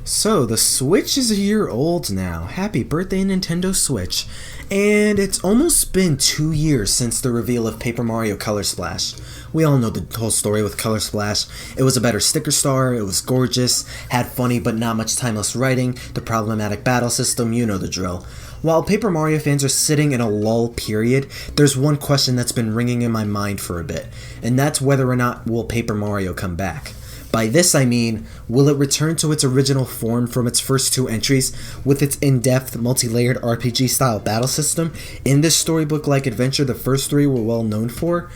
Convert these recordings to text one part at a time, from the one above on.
So, the Switch is a year old now. Happy birthday, Nintendo Switch. And it's almost been 2 years since the reveal of Paper Mario Color Splash. We all know the whole story with Color Splash. It was a better sticker star, it was gorgeous, had funny but not much timeless writing, the problematic battle system, you know the drill. While Paper Mario fans are sitting in a lull period, there's one question that's been ringing in my mind for a bit, and that's whether or not will Paper Mario come back. By this I mean, will it return to its original form from its first 2 entries with its in-depth, multi-layered RPG-style battle system in this storybook-like adventure the first 3 were well known for?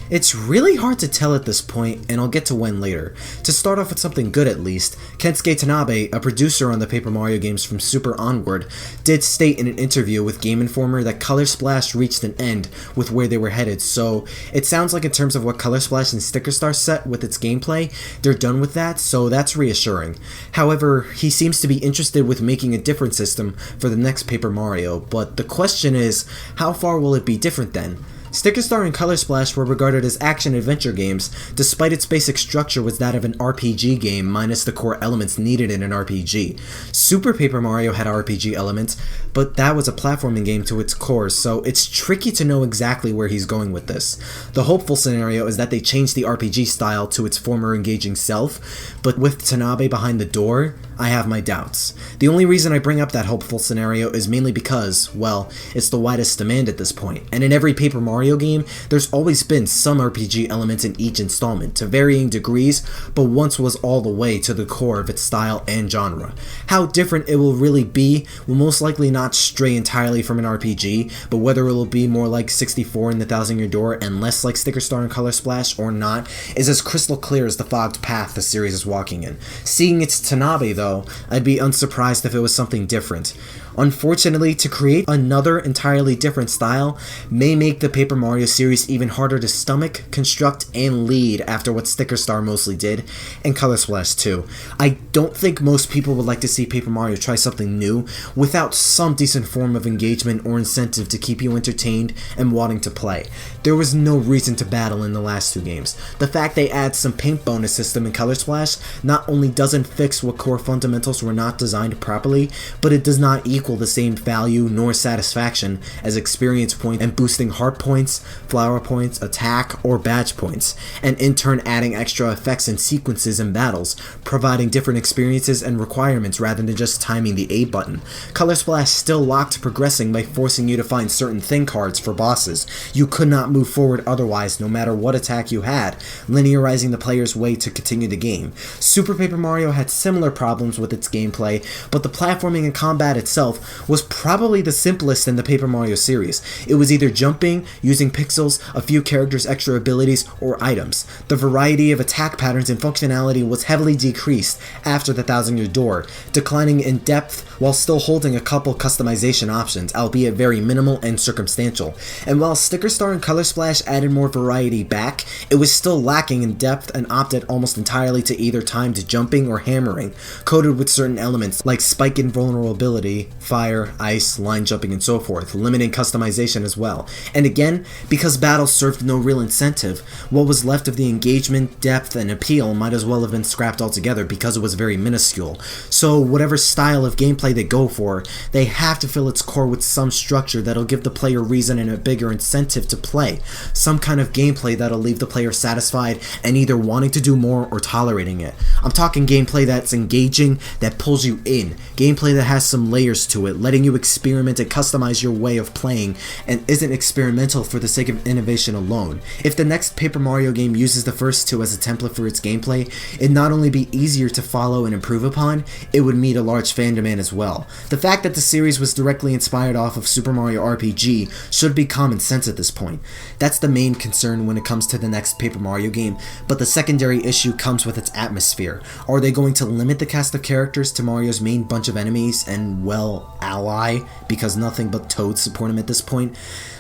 It's really hard to tell at this point, and I'll get to when later. To start off with something good at least, Kensuke Tanabe, a producer on the Paper Mario games from Super onward, did state in an interview with Game Informer that Color Splash reached an end with where they were headed, so it sounds like in terms of what Color Splash and Sticker Star set with its gameplay, they're done with that, so that's reassuring. However, he seems to be interested with making a different system for the next Paper Mario, but the question is, how far will it be different then? Sticker Star and Color Splash were regarded as action-adventure games, despite its basic structure was that of an RPG game minus the core elements needed in an RPG. Super Paper Mario had RPG elements, but that was a platforming game to its core, so it's tricky to know exactly where he's going with this. The hopeful scenario is that they change the RPG style to its former engaging self, but with Tanabe behind the door, I have my doubts. The only reason I bring up that hopeful scenario is mainly because, well, it's the widest demand at this point, and in every Paper Mario game, there's always been some RPG elements in each installment, to varying degrees, but once was all the way to the core of its style and genre. How different it will really be will most likely not stray entirely from an RPG, but whether it will be more like 64 in the Thousand Year Door and less like Sticker Star and Color Splash or not, is as crystal clear as the fogged path the series is walking in. Seeing it's Tanabe though, I'd be unsurprised if it was something different. Unfortunately, to create another entirely different style may make the Paper Mario series even harder to stomach, construct, and lead after what Sticker Star mostly did, and Color Splash too. I don't think most people would like to see Paper Mario try something new without some decent form of engagement or incentive to keep you entertained and wanting to play. There was no reason to battle in the last 2 games. The fact they add some paint bonus system in Color Splash not only doesn't fix what core fundamentals were not designed properly, but it does not equal the same value nor satisfaction as experience points and boosting heart points, flower points, attack, or badge points, and in turn adding extra effects and sequences in battles, providing different experiences and requirements rather than just timing the A button. Color Splash still locked progressing by forcing you to find certain thing cards for bosses. You could not move forward otherwise no matter what attack you had, linearizing the player's way to continue the game. Super Paper Mario had similar problems with its gameplay, but the platforming and combat itself was probably the simplest in the Paper Mario series. It was either jumping, using pixels, a few characters' extra abilities, or items. The variety of attack patterns and functionality was heavily decreased after the Thousand Year Door, declining in depth while still holding a couple customization options, albeit very minimal and circumstantial. And while Sticker Star and Color Splash added more variety back, it was still lacking in depth and opted almost entirely to either timed jumping or hammering, coded with certain elements like spike invulnerability, fire, ice, line jumping, and so forth, limiting customization as well. And again, because battles served no real incentive, what was left of the engagement, depth, and appeal might as well have been scrapped altogether because it was very minuscule. So whatever style of gameplay they go for, they have to fill its core with some structure that'll give the player reason and a bigger incentive to play. Some kind of gameplay that'll leave the player satisfied and either wanting to do more or tolerating it. I'm talking gameplay that's engaging, that pulls you in, gameplay that has some layers to it, letting you experiment and customize your way of playing, and isn't experimental for the sake of innovation alone. If the next Paper Mario game uses the first 2 as a template for its gameplay, it'd not only be easier to follow and improve upon, it would meet a large fan demand as well. The fact that the series was directly inspired off of Super Mario RPG should be common sense at this point. That's the main concern when it comes to the next Paper Mario game, but the secondary issue comes with its atmosphere. Are they going to limit the cast of characters to Mario's main bunch of enemies and, well, ally, because nothing but Toads support him at this point?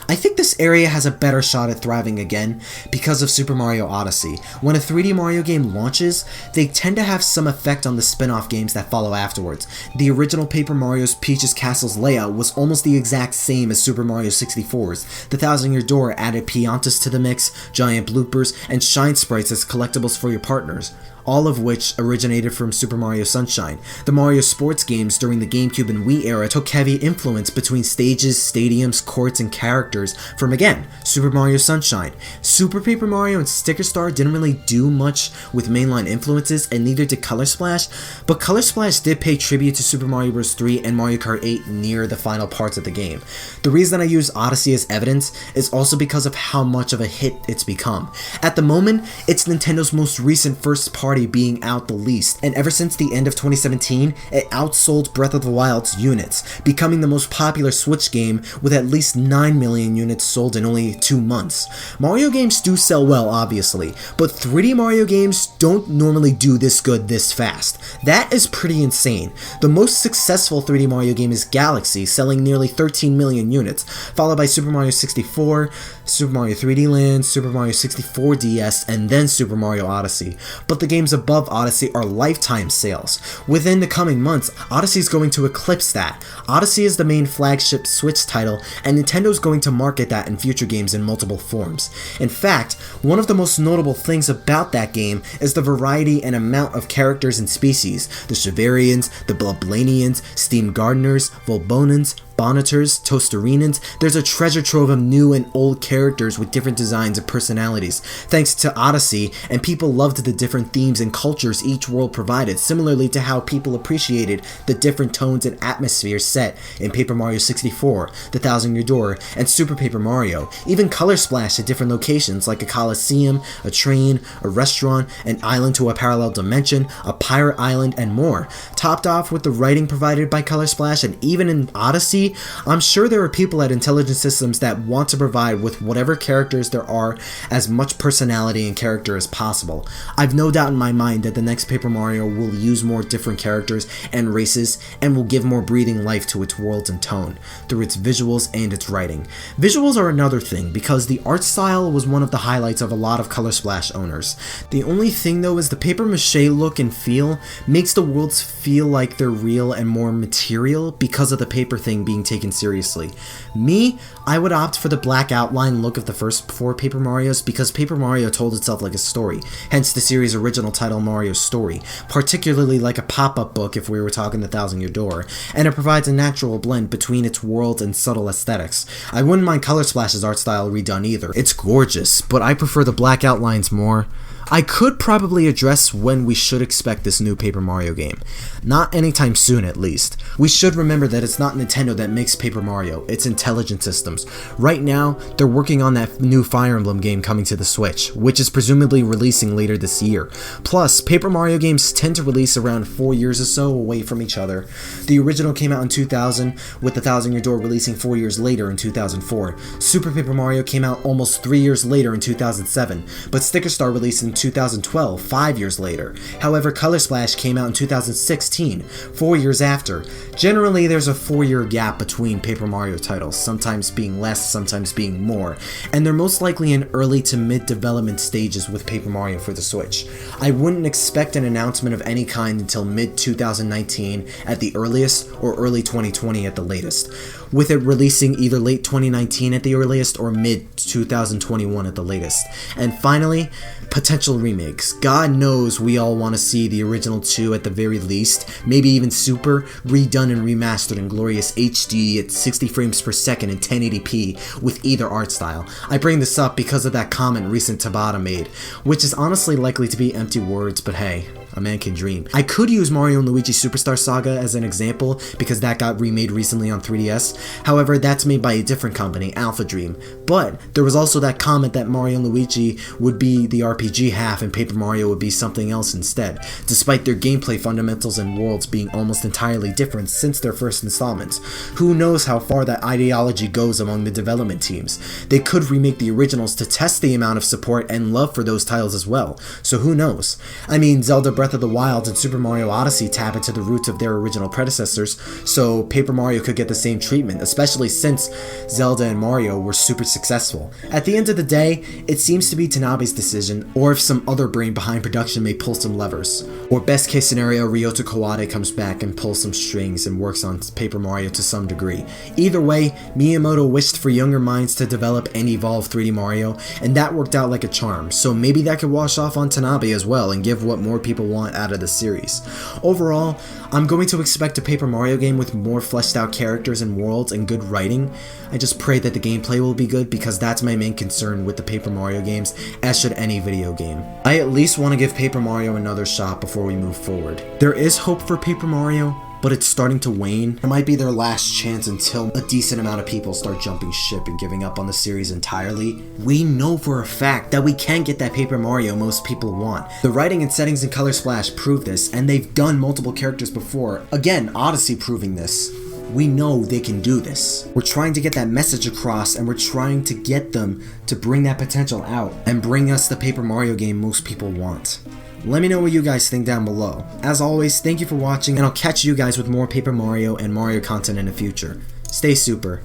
I think this area has a better shot at thriving again because of Super Mario Odyssey. When a 3D Mario game launches, they tend to have some effect on the spin-off games that follow afterwards. The original Paper Mario's Peach's Castle's layout was almost the exact same as Super Mario 64's. The Thousand Year Door added Piantas to the mix, giant bloopers, and shine sprites as collectibles for your partners. all of which originated from Super Mario Sunshine. The Mario sports games during the GameCube and Wii era took heavy influence between stages, stadiums, courts, and characters from, again, Super Mario Sunshine. Super Paper Mario and Sticker Star didn't really do much with mainline influences, and neither did Color Splash, but Color Splash did pay tribute to Super Mario Bros. 3 and Mario Kart 8 near the final parts of the game. The reason I use Odyssey as evidence is also because of how much of a hit it's become. At the moment, it's Nintendo's most recent first party being out the least, and ever since the end of 2017, it outsold Breath of the Wild's units, becoming the most popular Switch game with at least 9 million units sold in only 2 months. Mario games do sell well, obviously, but 3D Mario games don't normally do this good this fast. That is pretty insane. The most successful 3D Mario game is Galaxy, selling nearly 13 million units, followed by Super Mario 64, Super Mario 3D Land, Super Mario 64 DS, and then Super Mario Odyssey. But the games above Odyssey are lifetime sales. Within the coming months, Odyssey is going to eclipse that. Odyssey is the main flagship Switch title, and Nintendo's going to market that in future games in multiple forms. In fact, one of the most notable things about that game is the variety and amount of characters and species. The Chivarians, the Bloblanians, Steam Gardeners, Volbonans, Bonitors, Toasterinans. There's a treasure trove of new and old characters with different designs and personalities. Thanks to Odyssey, and people loved the different themes and cultures each world provided, similarly to how people appreciated the different tones and atmospheres set in Paper Mario 64, The Thousand Year Door, and Super Paper Mario. Even Color Splash at different locations like a coliseum, a train, a restaurant, an island to a parallel dimension, a pirate island, and more. Topped off with the writing provided by Color Splash, and even in Odyssey, I'm sure there are people at Intelligent Systems that want to provide with whatever characters there are as much personality and character as possible. I've no doubt in my mind that the next Paper Mario will use more different characters and races and will give more breathing life to its worlds and tone through its visuals and its writing. Visuals are another thing because the art style was one of the highlights of a lot of Color Splash owners. The only thing though is the paper mache look and feel makes the worlds feel like they're real and more material because of the paper thing being taken seriously. Me, I would opt for the black outline look of the first 4 Paper Marios because Paper Mario told itself like a story, hence the series' original title Mario's Story, particularly like a pop-up book if we were talking The Thousand Year Door, and it provides a natural blend between its world and subtle aesthetics. I wouldn't mind Color Splash's art style redone either. It's gorgeous, but I prefer the black outlines more. I could probably address when we should expect this new Paper Mario game. Not anytime soon, at least. We should remember that it's not Nintendo that makes Paper Mario, it's Intelligent Systems. Right now, they're working on that new Fire Emblem game coming to the Switch, which is presumably releasing later this year. Plus, Paper Mario games tend to release around 4 years or so away from each other. The original came out in 2000, with The Thousand Year Door releasing 4 years later in 2004. Super Paper Mario came out almost 3 years later in 2007, but Sticker Star released in 2012, 5 years later. However, Color Splash came out in 2016, 4 years after. Generally, there's a 4-year gap between Paper Mario titles, sometimes being less, sometimes being more, and they're most likely in early to mid development stages with Paper Mario for the Switch. I wouldn't expect an announcement of any kind until mid 2019 at the earliest or early 2020 at the latest, with it releasing either late 2019 at the earliest or mid 2021 at the latest. And finally, potential remakes. God knows we all want to see the original 2 at the very least, maybe even Super, redone and remastered in glorious HD at 60 frames per second in 1080p with either art style. I bring this up because of that comment recent Tabata made, which is honestly likely to be empty words, but hey, a man can dream. I could use Mario & Luigi Superstar Saga as an example because that got remade recently on 3DS. However, that's made by a different company, Alpha Dream. But there was also that comment that Mario & Luigi would be the RPG half and Paper Mario would be something else instead, despite their gameplay fundamentals and worlds being almost entirely different since their first installments. Who knows how far that ideology goes among the development teams. They could remake the originals to test the amount of support and love for those titles as well, so who knows. I mean, Zelda Breath Breath of the Wild and Super Mario Odyssey tap into the roots of their original predecessors, so Paper Mario could get the same treatment, especially since Zelda and Mario were super successful. At the end of the day, it seems to be Tanabe's decision, or if some other brain behind production may pull some levers. Or best case scenario, Ryota Kawade comes back and pulls some strings and works on Paper Mario to some degree. Either way, Miyamoto wished for younger minds to develop and evolve 3D Mario, and that worked out like a charm, so maybe that could wash off on Tanabe as well and give what more people want out of the series. Overall, I'm going to expect a Paper Mario game with more fleshed out characters and worlds and good writing. I just pray that the gameplay will be good because that's my main concern with the Paper Mario games, as should any video game. I at least want to give Paper Mario another shot before we move forward. There is hope for Paper Mario, but it's starting to wane. It might be their last chance until a decent amount of people start jumping ship and giving up on the series entirely. We know for a fact that we can get that Paper Mario most people want. The writing and settings in Color Splash prove this, and they've done multiple characters before. Again, Odyssey proving this. We know they can do this. We're trying to get that message across, and we're trying to get them to bring that potential out and bring us the Paper Mario game most people want. Let me know what you guys think down below. As always, thank you for watching, and I'll catch you guys with more Paper Mario and Mario content in the future. Stay super.